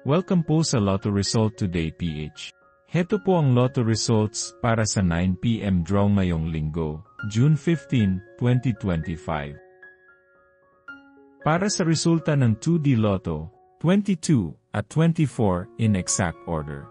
Welcome po sa Lotto Result Today PH. Heto po ang Lotto Results para sa 9 PM draw ngayong linggo, June 15, 2025. Para sa resulta ng 2D Lotto, 22 at 24 in exact order.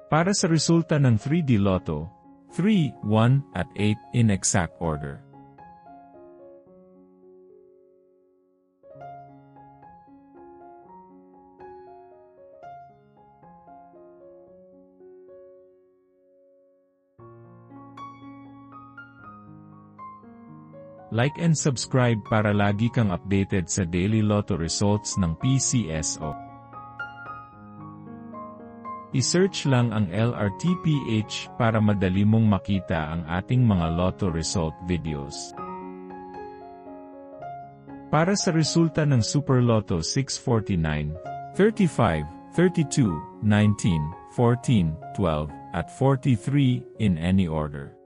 Para sa resulta ng 3D Lotto, 3, 1, at 8 in exact order. Like and subscribe para lagi kang updated sa daily Lotto results ng PCSO. I-search lang ang LRTPH para madali mong makita ang ating mga Lotto result videos. Para sa resulta ng Super Lotto 649, 35, 32, 19, 14, 12, at 43 in any order.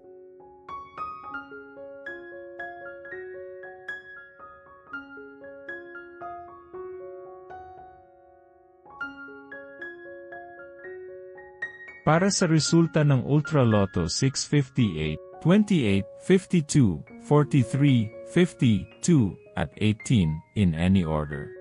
Para sa resulta ng Ultra Lotto 658, 28, 52, 43, 52, at 18 in any order.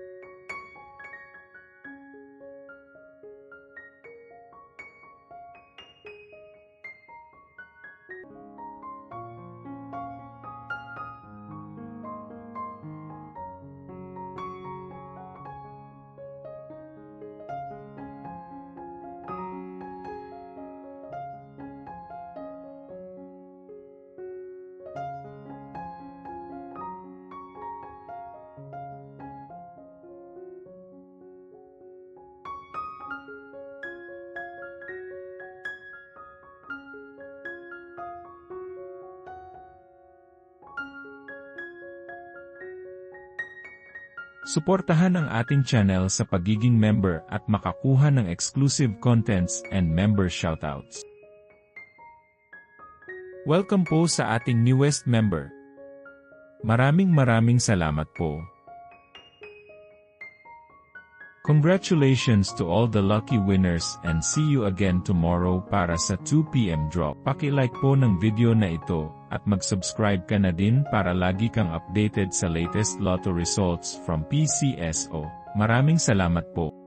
Suportahan ang ating channel sa pagiging member at makakuha ng exclusive contents and member shoutouts. Welcome po sa ating newest member. Maraming salamat po. Congratulations to all the lucky winners and see you again tomorrow para sa 2 PM draw. Paki-like po ng video na ito at mag-subscribe ka na din para lagi kang updated sa latest Lotto results from PCSO. Maraming salamat po.